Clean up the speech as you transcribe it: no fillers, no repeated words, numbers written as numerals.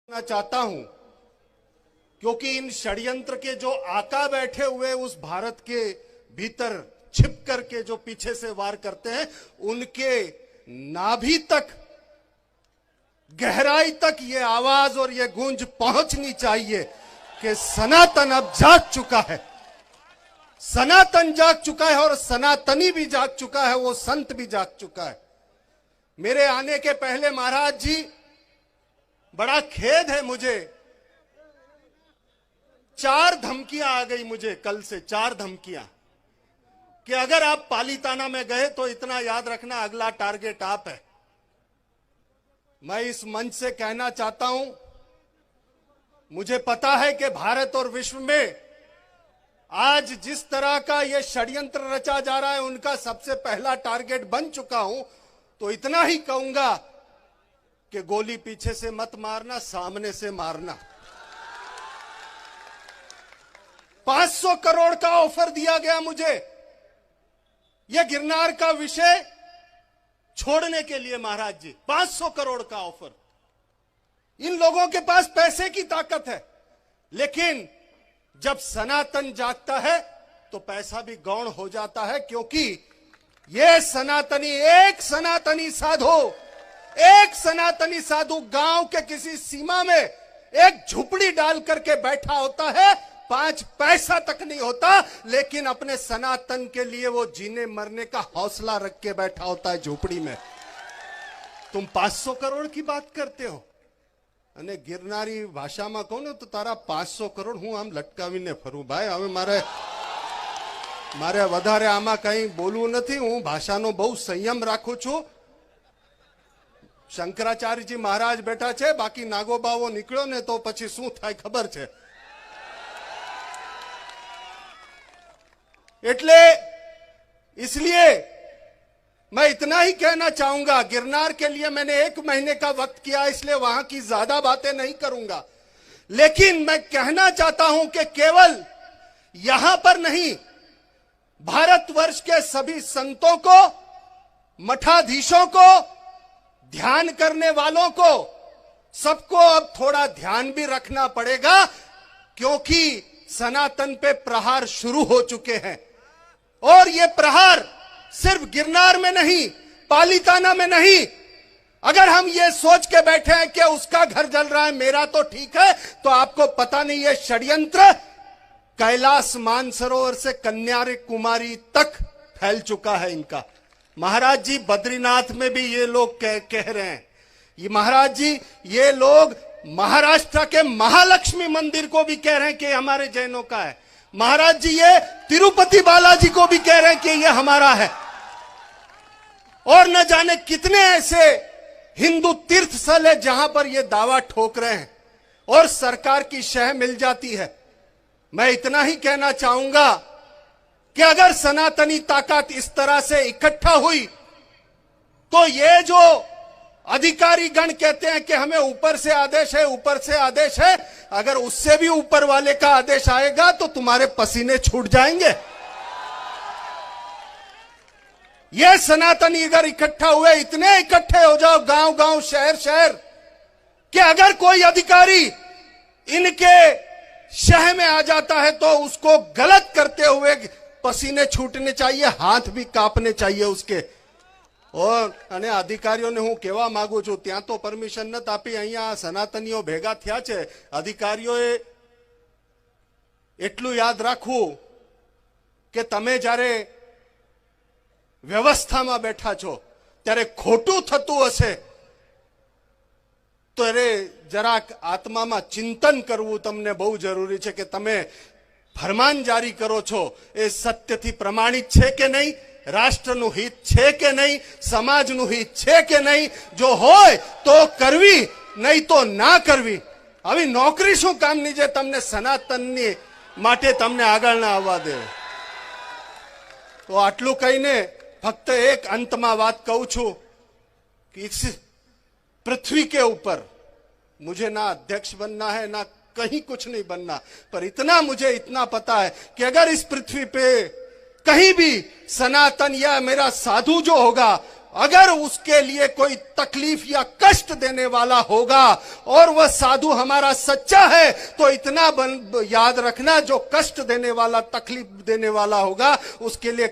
मैं चाहता हूं क्योंकि इन षड्यंत्र के जो आका बैठे हुए उस भारत के भीतर छिप करके जो पीछे से वार करते हैं उनके नाभि तक गहराई तक ये आवाज और ये गूंज पहुंचनी चाहिए कि सनातन अब जाग चुका है। सनातन जाग चुका है और सनातनी भी जाग चुका है, वो संत भी जाग चुका है। मेरे आने के पहले महाराज जी, बड़ा खेद है मुझे, 4 धमकियां आ गई मुझे कल से, 4 धमकियां कि अगर आप पालीताना में गए तो इतना याद रखना अगला टारगेट आप है। मैं इस मंच से कहना चाहता हूं, मुझे पता है कि भारत और विश्व में आज जिस तरह का यह षड्यंत्र रचा जा रहा है उनका सबसे पहला टारगेट बन चुका हूं, तो इतना ही कहूंगा कि गोली पीछे से मत मारना, सामने से मारना। 500 करोड़ का ऑफर दिया गया मुझे यह गिरनार का विषय छोड़ने के लिए। महाराज जी, 500 करोड़ का ऑफर। इन लोगों के पास पैसे की ताकत है, लेकिन जब सनातन जागता है तो पैसा भी गौण हो जाता है, क्योंकि यह सनातनी, एक सनातनी साधु गांव के किसी सीमा में एक झुपड़ी डाल करके बैठा होता है, 5 पैसा तक नहीं होता, लेकिन अपने सनातन के लिए वो जीने मरने का हौसला रख के बैठा होता है झोपड़ी में। तुम 500 करोड़ की बात करते हो અને गिरनारी भाषा में कहूं ने तो तारा 500 करोड़ हूं आम लटकावीने फरू। भाई हवे मारे वधारे आमा कहीं बोलवू नहीं, हूं भाषानो बहु संयम राखू छू। शंकराचार्य जी महाराज बैठा छे, बाकी नागोबावो निकळ्यो ने तो पछी शुं थाय खबर छे। इसलिए मैं इतना ही कहना चाहूंगा, गिरनार के लिए मैंने 1 महीने का वक्त किया, इसलिए वहां की ज्यादा बातें नहीं करूंगा, लेकिन मैं कहना चाहता हूं कि केवल यहां पर नहीं, भारतवर्ष के सभी संतों को, मठाधीशों को, ध्यान करने वालों को, सबको अब थोड़ा ध्यान भी रखना पड़ेगा, क्योंकि सनातन पे प्रहार शुरू हो चुके हैं। और ये प्रहार सिर्फ गिरनार में नहीं, पालीताना में नहीं। अगर हम ये सोच के बैठे हैं कि उसका घर जल रहा है, मेरा तो ठीक है, तो आपको पता नहीं ये षड्यंत्र कैलाश मानसरोवर से कन्याकुमारी तक फैल चुका है इनका। महाराज जी, बद्रीनाथ में भी ये लोग कह रहे हैं, ये महाराज जी, ये लोग महाराष्ट्र के महालक्ष्मी मंदिर को भी कह रहे हैं कि हमारे जैनों का है। महाराज जी, ये तिरुपति बालाजी को भी कह रहे हैं कि ये हमारा है। और न जाने कितने ऐसे हिंदू तीर्थ स्थल है जहां पर ये दावा ठोक रहे हैं और सरकार की शह मिल जाती है। मैं इतना ही कहना चाहूंगा कि अगर सनातनी ताकत इस तरह से इकट्ठा हुई तो ये जो अधिकारी गण कहते हैं कि हमें ऊपर से आदेश है, ऊपर से आदेश है, अगर उससे भी ऊपर वाले का आदेश आएगा तो तुम्हारे पसीने छूट जाएंगे। ये सनातनी अगर इकट्ठा हुए, इतने इकट्ठे हो जाओ गांव गांव, शहर शहर, कि अगर कोई अधिकारी इनके शह में आ जाता है तो उसको गलत करते हुए पसीने छूटने चाहिए, हाथ भी कांपने चाहिए उसके। और अधिकारीओने हूँ कहेवा मांगू छूं, त्यां तो परमिशन नत आपी, अहींया सनातनीओ भेगा थया छे। अधिकारीओए एटलुं याद राखवुं के तमे ज्यारे व्यवस्थामां बैठा छो त्यारे खोटुं थतुं हशे तो જરાક आत्मामां चिंतन करवुं तमने बहु जरूरी छे कि तमे फरमान जारी करो छो ए सत्यथी प्रमाणित छे के नहीं, राष्ट्रનું हित છે કે નહીં, સમાજનું हित છે કે નહીં, જો હોય તો કરવી, નહીં તો ના કરવી। આવી નોકરી શું કામની જે તમને સનાતનની માટે તમને આગળ ના આવવા દે। તો આટલું કહીને ફક્ત એક અંતમાં વાત કહું છું कि इस पृथ्वी के ऊपर मुझे ना अध्यक्ष बनना है, ना कहीं कुछ नहीं बनना, पर मुझे इतना पता है कि अगर इस पृथ्वी पे कहीं भी सनातन या मेरा साधु जो होगा अगर उसके लिए कोई तकलीफ या कष्ट देने वाला होगा और वह साधु हमारा सच्चा है, तो इतना याद रखना, जो कष्ट देने वाला, तकलीफ देने वाला होगा, उसके लिए